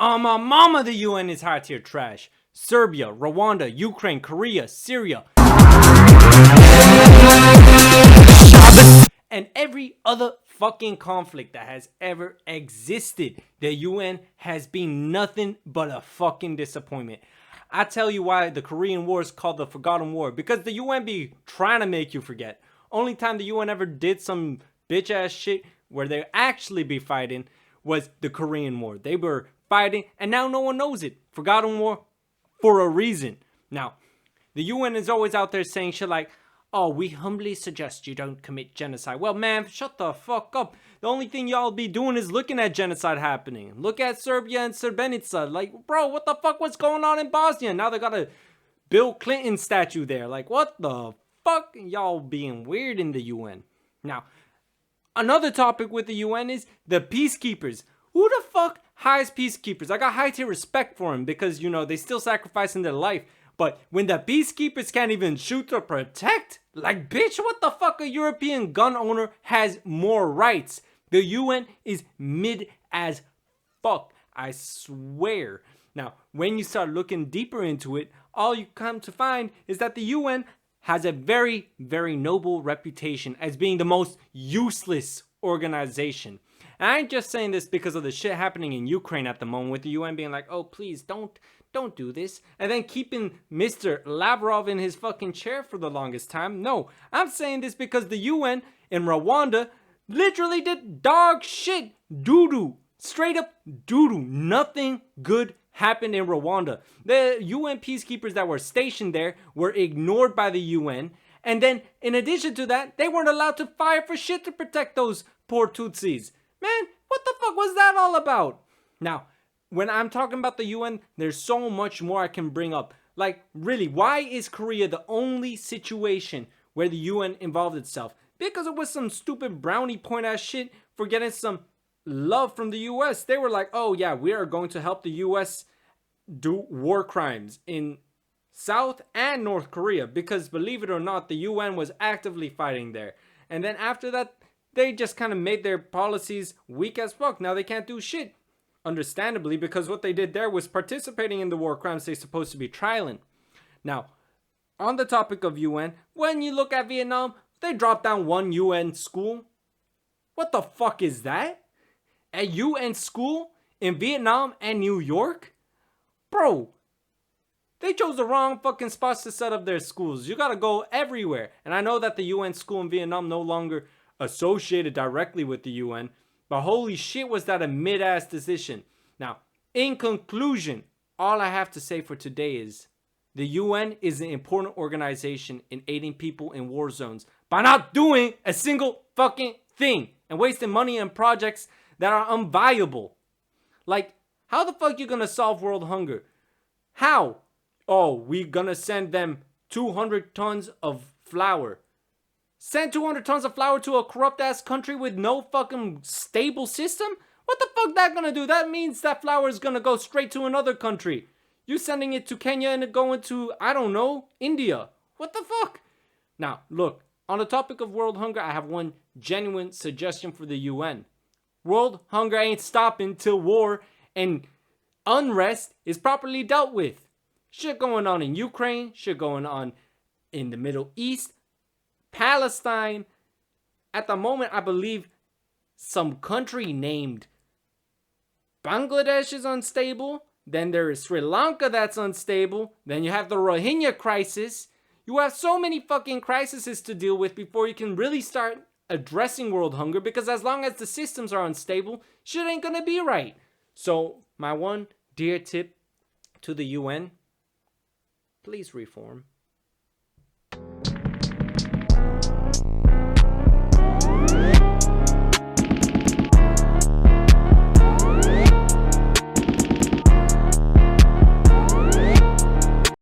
My mama, the UN is high tier trash. Serbia, Rwanda, Ukraine, Korea, Syria, and every other fucking conflict that has ever existed, the UN has been nothing but a fucking disappointment. I tell you why the Korean War is called the Forgotten War. Because the UN be trying to make you forget. Only time the UN ever did some bitch ass shit where they actually be fighting was the Korean War. They were fighting and now no one knows it. Forgotten War for a reason. Now, the UN is always out there saying shit like, oh, we humbly suggest you don't commit genocide. Well, man, shut the fuck up. The only thing y'all be doing is looking at genocide happening. Look at Serbia and Srebrenica. Like, bro, what the fuck was going on in Bosnia? Now they got a Bill Clinton statue there. Like, what the fuck? Y'all being weird in the UN. Now, another topic with the UN is the peacekeepers. Who the fuck hires peacekeepers? I got high tier respect for them because, you know, they still sacrificing their life. But when the peacekeepers can't even shoot or protect, like, bitch, what the fuck? A European gun owner has more rights. The UN is mid as fuck. I swear. Now, when you start looking deeper into it, all you come to find is that the UN has a very, very noble reputation as being the most useless organization. And I ain't just saying this because of the shit happening in Ukraine at the moment with the UN being like, oh, please don't do this. And then keeping Mr. Lavrov in his fucking chair for the longest time. No, I'm saying this because the UN in Rwanda literally did dog shit. Doo-doo. Straight up doo-doo. Nothing good happened in Rwanda. The UN peacekeepers that were stationed there were ignored by the UN. And then, in addition to that, they weren't allowed to fire for shit to protect those poor Tutsis. Man, what the fuck was that all about? Now, when I'm talking about the UN, there's so much more I can bring up. Like, really, why is Korea the only situation where the UN involved itself? Because it was some stupid brownie point ass shit for getting some love from the US. They were like, oh yeah, we are going to help the US do war crimes in South and North Korea. Because believe it or not, the UN was actively fighting there. And then after that, they just kind of made their policies weak as fuck. Now they can't do shit. Understandably, because what they did there was participating in the war crimes they're supposed to be trialing. Now, on the topic of UN, when you look at Vietnam, they dropped down one UN school. What the fuck is that? A UN school in Vietnam and New York? Bro, they chose the wrong fucking spots to set up their schools. You gotta go everywhere. And I know that the UN school in Vietnam no longer associated directly with the UN, but holy shit was that a mid-ass decision. Now, in conclusion, all I have to say for today is the UN is an important organization in aiding people in war zones by not doing a single fucking thing and wasting money on projects that are unviable. Like, how the fuck you gonna solve world hunger? How? Oh, we gonna send them 200 tons of flour. Send 200 tons of flour to a corrupt ass country with no fucking stable system? What the fuck that gonna do? That means that flour is gonna go straight to another country. You sending it to Kenya and it going to, I don't know, India. What the fuck? Now, look, on the topic of world hunger, I have one genuine suggestion for the UN. World hunger ain't stopping till war and unrest is properly dealt with. Shit going on in Ukraine, shit going on in the Middle East, Palestine. At the moment, I believe some country named Bangladesh is unstable. Then there is Sri Lanka that's unstable. Then you have the Rohingya crisis. You have so many fucking crises to deal with before you can really start addressing world hunger, because as long as the systems are unstable, shit ain't gonna be right. So my one dear tip to the UN, please reform.